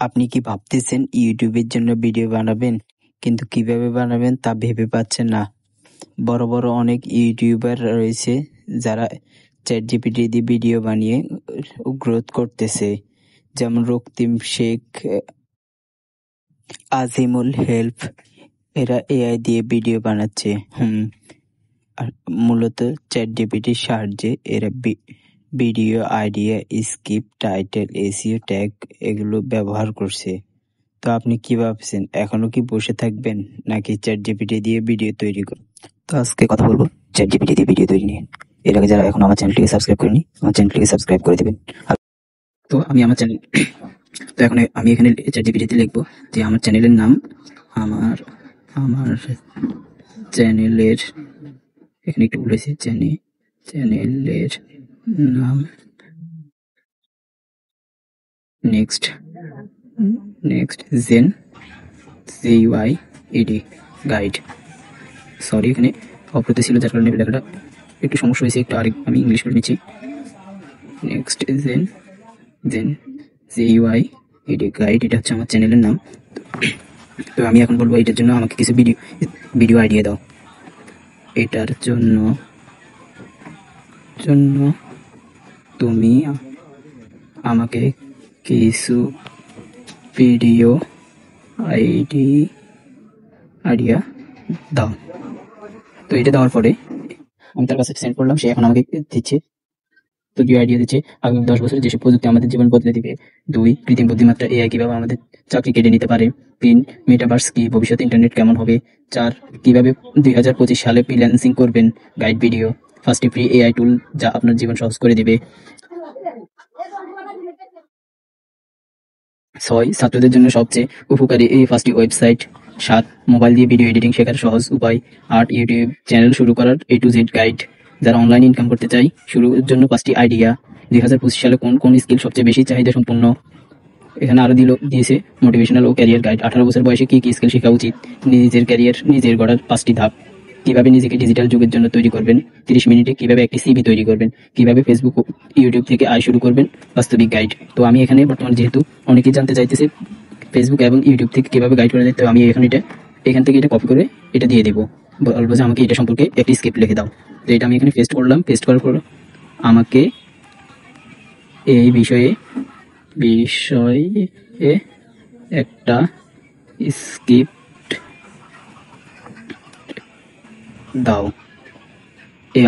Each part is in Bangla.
আপনি কি ভাবতেছেন ইউটিউবের জন্য ভিডিও বানাবেন, কিন্তু কিভাবে বানাবেন তা ভেবে পাচ্ছেন না? বড় বড় অনেক ইউটিউবার রয়েছে যারা চ্যাটজিপিটি দিয়ে ভিডিও বানিয়ে গ্রোথ করতেছে, যেমন রক্তিম শেখ, আজিমুল হেল্প। এরা এআই দিয়ে ভিডিও বানাচ্ছে। আর মূলত চ্যাটজিপিটির সাহায্যে এরা video idea, script, title, SEO, tag এগুলো ব্যবহার করছে। তো আপনি কি ভাবছেন, এখনো কি বসে থাকবেন নাকি চ্যাটজিপিটি দিয়ে ভিডিও তৈরি করবেন? তো আজকে কথা বলবো চ্যাটজিপিটি দিয়ে ভিডিও তৈরি নিয়ে। এর আগে যারা এখন আমার চ্যানেলটিকে সাবস্ক্রাইব করেনি, আমার চ্যানেলটিকে সাবস্ক্রাইব করে দেবেন। তো আমি আমার চ্যানেল তো এখন আমি এখানে চ্যাটজিপিটিতে লিখবো যে আমার চ্যানেলের নাম, আমার আমার চ্যানেলের, এখানে একটু বলেছি চ্যানেলের নাম, next gen CUIED guide. Sorry, এখানে অপ্রতি ছিল যার কারণে লেখাটা একটু সমস্যা হয়েছে, একটু আরেক আমি ইংলিশ করে নিচ্ছি। নেক্সট জেন CUIED গাইড, এটা হচ্ছে আমার চ্যানেলের নাম। তো আমি এখন বলবো এটার জন্য আমাকে কিছু ভিডিও আইডিয়া দাও। এটার জন্য তুমি আমাকে কিছু ভিডিও আইডিয়া দাও। তো এটা দেওয়ার পরে আমি তার কাছে সেন্ড করলাম, সে এখন আমাকে দিচ্ছে ভিডিও আইডিয়া দিচ্ছে। আগামী 10 বছরে যেসব প্রযুক্তি আমাদের জীবন বদলে দিবে। 2, কৃত্রিম বুদ্ধিমত্তা AI কিভাবে আমাদের চাকরি কেড়ে নিতে পারে। 3, মেটাভার্স কি, ভবিষ্যতে ইন্টারনেট কেমন হবে। 4, কিভাবে 2025 সালে ফ্রিল্যান্সিং করবেন, guide video. 1st free AI টুল যা আপনার জীবন সহজ করে দিবে। 6, ছাত্রদের জন্য সবচেয়ে উপকারী এই 5টি ওয়েবসাইট। 7, মোবাইল দিয়ে ভিডিও এডিটিং শেখার সহজ উপায়। 8, ইউটিউব চ্যানেল শুরু করার A to Z গাইড, যারা অনলাইন ইনকাম করতে চাই। শুরুর জন্য 5টি আইডিয়া। 2025 সালে কোন স্কিল সবচেয়ে বেশি চাহিদা সম্পন্ন। এখানে আরো দিয়েছে মোটিভেশনাল ও ক্যারিয়ার গাইড। 18 বছর বয়সে কি স্কিল শেখা উচিত। নিজের ক্যারিয়ার নিজের গড়ার 5টি ধাপ। কিভাবে নিজেকে ডিজিটাল যুগের জন্য তৈরি করবেন। 30 মিনিটে কিভাবে একটি CV তৈরি করবেন। কিভাবে ফেসবুক ও ইউটিউব থেকে আয় শুরু করবেন, বাস্তবিক গাইড। তো আমি এখানে বর্তমানে যেহেতু অনেকেই জানতে চাইতেছে ফেসবুক এবং ইউটিউব থেকে কিভাবে গাইড করা যায়, তো আমি এখান থেকে এটা কপি করে এটা দিয়ে দেবো, বলবো যে আমাকে এটা সম্পর্কে একটি স্ক্রিপ্ট লিখে দাও। তো এটা আমি এখানে পেস্ট করলাম। পেস্ট করার পর আমাকে এই বিষয়ে একটা স্ক্রিপ্ট দাও।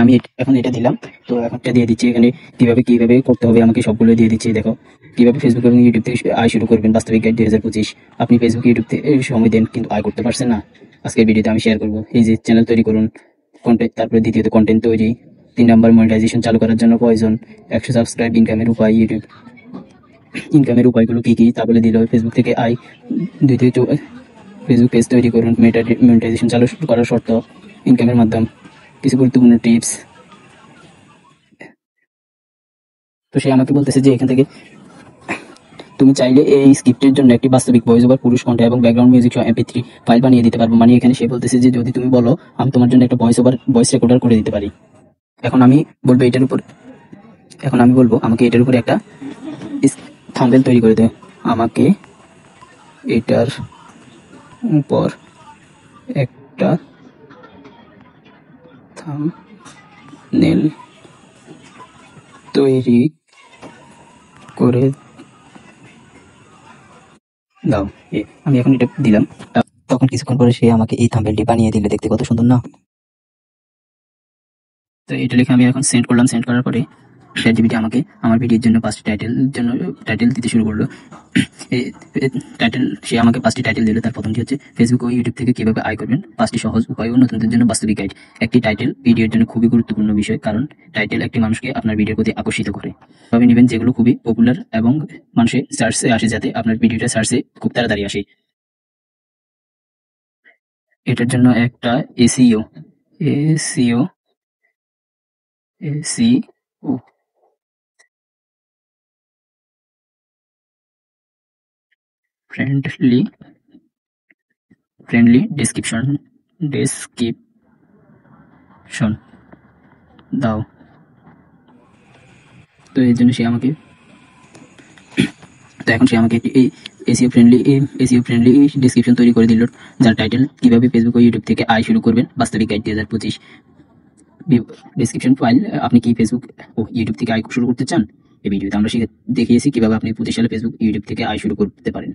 আমি এখন এটা দিলাম। তো এখন এটা দিয়ে দিচ্ছি, এখানে কিভাবে করতে হবে আমাকে সবগুলো দিয়ে দিচ্ছি। দেখো, কিভাবে ফেসবুক এবং ইউটিউব থেকে আয় শুরু করবেন, বাস্তবিক গাইড 2025। আপনি ফেসবুক ইউটিউব থেকে সময় দেন কিন্তু আয় করতে পারছেন না। আজকের ভিডিওতে আমি শেয়ার করবো এই যে চ্যানেল তৈরি করুন, কন্টেন্ট, তারপরে দ্বিতীয়ত কন্টেন্ট তৈরি। 3 নাম্বার, মনিটাইজেশন চালু করার জন্য প্রয়োজন 100 সাবস্ক্রাইব। ইনকামের উপায়, ইউটিউব ইনকামের উপায়গুলো কি তা বলে দিল। ফেসবুক থেকে আয়, দ্বিতীয় ফেসবুক পেজ তৈরি করুন, মনিটাইজেশন চালু করার শর্ত, ইনকামের মাধ্যম, কিছু গুরুত্বপূর্ণ টিপস। তো সে আমাকে বলতেছে যে এখান থেকে তুমি চাইলে এই স্ক্রিপ্টের জন্য একটি বাস্তবিক ভয়েস ওভার, পুরুষ কণ্ঠ এবং ব্যাকগ্রাউন্ড মিউজিক সহ MP3 ফাইল বানিয়ে দিতে পারবো। মানে এখানে সে বলতেছে যে যদি তুমি বলো আমি তোমার জন্য একটা ভয়েস রেকর্ডার করে দিতে পারি। এখন আমি বলবো আমাকে এটার উপর একটা থাম্বনেল তৈরি করে দেয়। আমাকে এটার উপর একটা থাম্বনেল তৈরি করে দাও। আমি এখন এটা দিলাম। তখন কিছুক্ষণ পরে সে আমাকে এই থাম্বনেলটি বানিয়ে দিলে। দেখতে কত সুন্দর না? তো এটা লিখে আমি এখন সেন্ড করলাম। সেন্ড করার পরে চ্যাটজিপিটি আমাকে আমার ভিডিওর জন্য 5টি টাইটেল দিতে শুরু করলো। টাইটেল সে আমাকে 5টি টাইটেল দিল। তার প্রথমটি হচ্ছে ফেসবুক ও ইউটিউব থেকে কিভাবে আয় করবেন, 5টি সহজ উপায় ও নতুনদের জন্য বাস্তবিক গাইড। একটি টাইটেল ভিডিওর জন্য খুবই গুরুত্বপূর্ণ বিষয়, কারণ টাইটেল একটি মানুষকে আপনার ভিডিওর প্রতি আকর্ষিত করে। তবে নেবেন যেগুলো খুবই পপুলার এবং মানুষের সার্চে আসে, যাতে আপনার ভিডিওটা সার্চে খুব তাড়াতাড়ি আসে। এটার জন্য একটা এসইও ফ্রেন্ডলি ডেসক্রিপশন দাও। তো এর জন্য সে আমাকে তো এখন সে আমাকে একটি এসইও ফ্রেন্ডলি ডেসক্রিপশন তৈরি করে দিল, যার টাইটেল কিভাবে ফেসবুক ও ইউটিউব থেকে আয় শুরু করবেন, বাস্তবিক গাইড 2025। Description file. আপনি কি ফেসবুক ও ইউটিউব থেকে আয় শুরু করতে চান? এই ভিডিওতে আমরা দেখিয়েছি কিভাবে আপনি 25 সালে ফেসবুক ইউটিউব থেকে আয় শুরু করতে পারেন।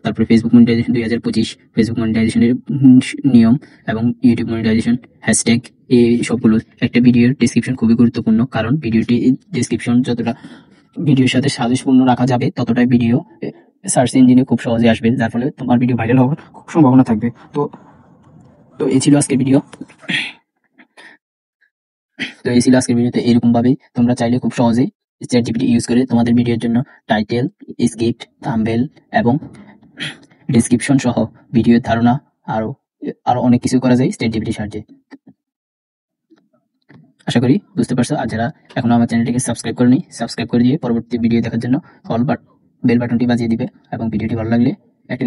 তারপরে ফেসবুক মনিটাইজেশন 2025, ফেসবুক মনিটাইজেশনের নিয়ম এবং ইউটিউব মনিটাইজেশন, হ্যাশট্যাগ, এই সবগুলো। একটা ভিডিওর ডেসক্রিপশন খুবই গুরুত্বপূর্ণ, কারণ ভিডিওটি ডেসক্রিপশন যতটা ভিডিওর সাথে সাজেশপূর্ণ রাখা যাবে, ততটাই ভিডিও সার্চ ইঞ্জিনে খুব সহজে আসবে, যার ফলে তোমার ভিডিও ভাইরাল হওয়ার খুব সম্ভাবনা থাকবে। তো এই ছিল আজকের ভিডিও। ভিডিওতে এরকম ভাবে তোমরা চাইলে খুব সহজে চ্যাটজিপিটি ইউজ করে তোমাদের ভিডিওর জন্য টাইটেল, স্ক্রিপ্ট, থাম্বনেল এবং ডেসক্রিপশন সহ ভিডিওর ধারণা আরো অনেক কিছু করা যায় চ্যাটজিপিটির সাহায্যে। আশা করি বুঝতে পারছো। আর যারা এখনো আমার চ্যানেলটিকে সাবস্ক্রাইব করেনি, সাবস্ক্রাইব করে দিয়ে পরবর্তী ভিডিও দেখার জন্য বেল বাটনটি বাজিয়ে দিবে, এবং ভিডিওটি ভালো লাগলে একটি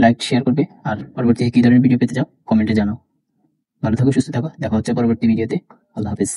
লাইক শেয়ার করবে। আর পরবর্তী কি ধরনের ভিডিও পেতে চাও কমেন্টে জানাও। ভালো থাকো, সুস্থ থাকো, দেখা হচ্ছে পরবর্তী ভিডিওতে। আল্লাহ হাফেজ।